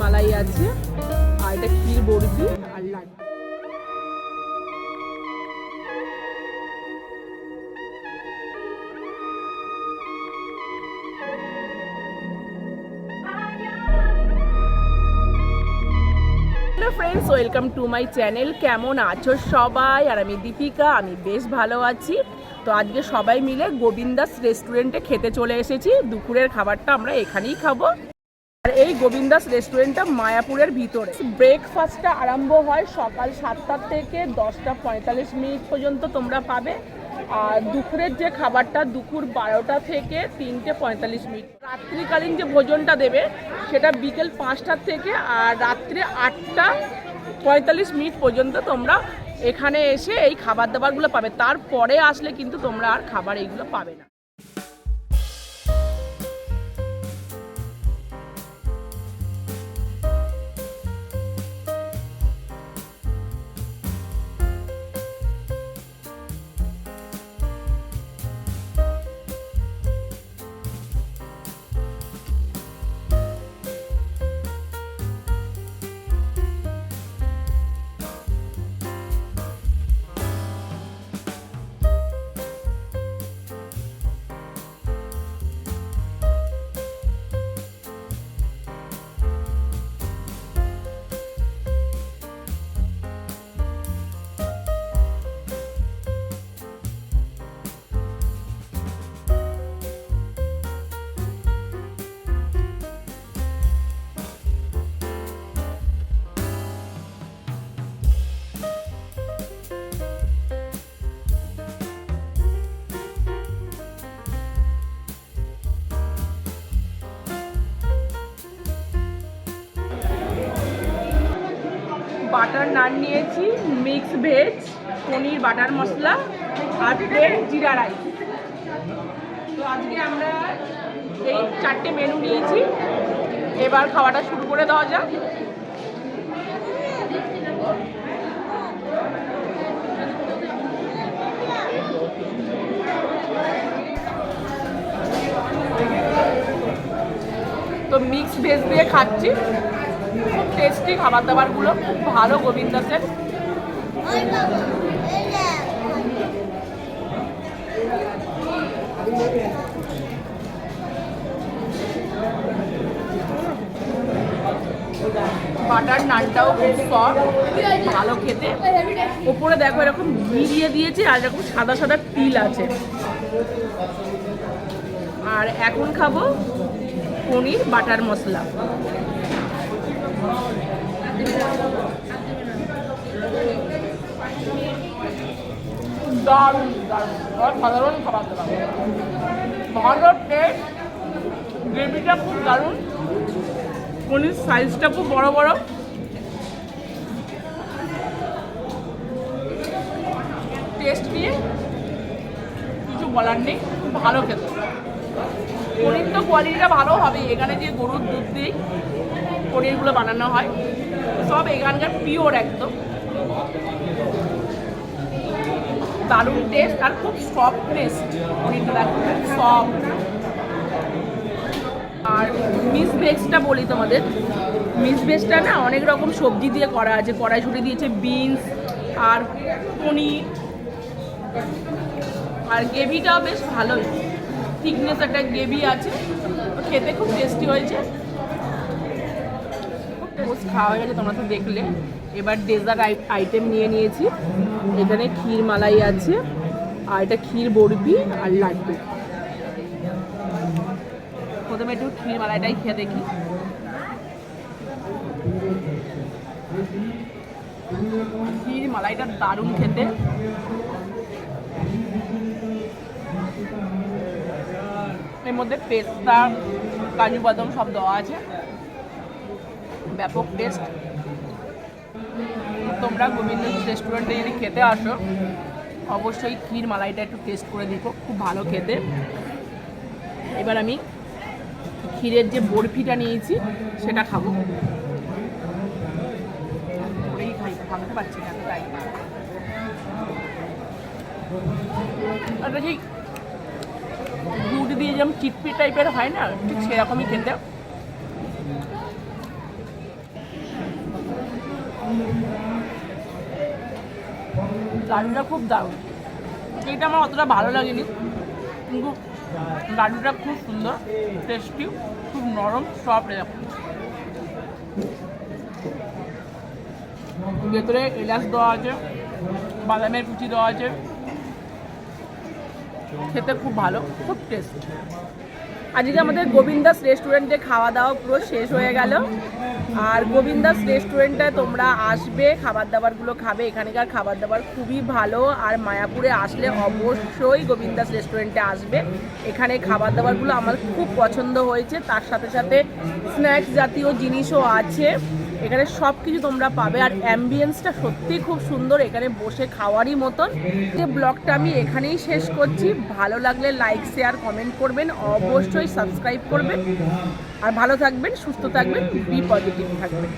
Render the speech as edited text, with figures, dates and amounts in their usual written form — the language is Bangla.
মালাই আছে, আর এটা ক্ষীর বরফি আর laddoo. Hello friends, welcome to my channel. কেমন আছো সবাই? আর আমি দীপিকা, আমি বেশ ভালো আছি। তো আজকে সবাই মিলে গোবিন্দাস রেস্টুরেন্টে খেতে চলে এসেছি। দুপুরের খাবারটা আমরা এখানেই খাবো। আর এই গোবিন্দাস রেস্টুরেন্টটা মায়াপুরের ভিতরে। ব্রেকফাস্টটা আরম্ভ হয় সকাল 7টা থেকে 10:45 পর্যন্ত তোমরা পাবে। আর দুপুরের যে খাবারটা দুপুর 12টা থেকে 3:45। রাত্রিকালীন যে ভোজনটা দেবে সেটা বিকেল 5টা থেকে আর রাত্রে 8:45 পর্যন্ত তোমরা এখানে এসে এই খাবার দাবারগুলো পাবে। তারপরে আসলে কিন্তু তোমরা আর খাবার এইগুলো পাবে না। বাটার নান নিয়েছি, মিক্স ভেজ, পনির বাটার মশলা আর প্লেট জিরা রাইস। তো আজকে আমরা এই 4টে মেনু নিয়েছি। এবার খাওয়াটা শুরু করে দেওয়া যাক। তো মিক্স ভেজ দিয়ে খাচ্ছি। খুব টেস্টি খাবার দাবারগুলো, খুব ভালো গোবিন্দাসের। বাটার নানটাও খুব সফট, ভালো খেতে। ওপরে দেখো এরকম ঘি দিয়ে দিয়েছে আর এরকম সাদা সাদা তিল আছে। আর এখন খাবো পনির বাটার মশলা। দারুণ দারুণ সাধারণ খাবার দাবার, ভালো টেস্ট। গ্রেভিটা খুব দারুণ, পনির সাইজটা খুব বড় বড়। টেস্ট নিয়ে কিছু বলার নেই, খুব ভালো খেতে। পনির তো কোয়ালিটিটা ভালো হবে। এখানে যে গরুর দুধ দিয়ে পনিরগুলো বানানো হয় সব এখানকার পিওর একদম। দারুণ টেস্ট আর খুব সফটনেস পনিরটা, খুব সফট। আর মিক্স ভেজটা বলি তোমাদের, মিক্স ভেজটা না অনেক রকম সবজি দিয়ে করা আছে। কড়াইশুঁটি দিয়েছে, বিনস আর পনির। আর গ্রেভিটাও বেশ ভালোই, থিকনেস একটা গ্রেভি আছে। খেতে খুব টেস্টি হয়েছে। খাওয়া হয়ে গেছে, তোমরা তো দেখলে। এবার ডেজার্ট আইটেম নিয়ে নিয়েছি। এখানে ক্ষীর মালাই আছে, আর এটা ক্ষীর বরফি আর লাড্ডু। প্রথমে একটু ক্ষীর মালাইটাই খেয়ে দেখি। ক্ষীর মালাইটা দারুণ খেতে। এর মধ্যে পেস্তা, কাজু বাদাম সব দেওয়া আছে, ব্যাপক টেস্ট। তোমরা গোবিন্দাস রেস্টুরেন্টে যদি খেতে আসো অবশ্যই ক্ষীর মালাইটা একটু টেস্ট করে দেখো, খুব ভালো খেতে। এবার আমি ক্ষীরের যে বরফিটা নিয়েছি সেটা খাবো। ভাবতে পারছি না তাই। সেই দুধ দিয়ে যেমন চিটপি টাইপের হয় না, ঠিক সেরকমই খেতে। লাড্ডুটা খুব দারুণ। এটা আমার অতটা ভালো লাগেনি, কিন্তু লাড্ডুটা খুব সুন্দর, টেস্টি, খুব নরম, সফট। এরকম ভেতরে এলাচ দেওয়া আছে, বাদামের কুচি দেওয়া আছে, খেতে খুব ভালো, খুব টেস্ট। আজকে আমাদের গোবিন্দাস রেস্টুরেন্টে খাওয়া দাওয়া পুরো শেষ হয়ে গেল। আর গোবিন্দাস রেস্টুরেন্টে তোমরা আসবে, খাবার দাবারগুলো খাবে, এখানকার খাবার দাবার খুবই ভালো। আর মায়াপুরে আসলে অবশ্যই গোবিন্দাস রেস্টুরেন্টে আসবে, এখানে খাবার দাবারগুলো আমার খুব পছন্দ হয়েছে। তার সাথে সাথে স্ন্যাক্স জাতীয় জিনিসও আছে, এখানে সব কিছু তোমরা পাবে। আর অ্যাম্বিয়েন্সটা সত্যিই খুব সুন্দর, এখানে বসে খাওয়ারই মতন। যে ব্লগটা আমি এখানেই শেষ করছি। ভালো লাগলে লাইক, শেয়ার, কমেন্ট করবেন, অবশ্যই সাবস্ক্রাইব করবেন। আর ভালো থাকবেন, সুস্থ থাকবেন, বি পজিটিভ থাকবেন।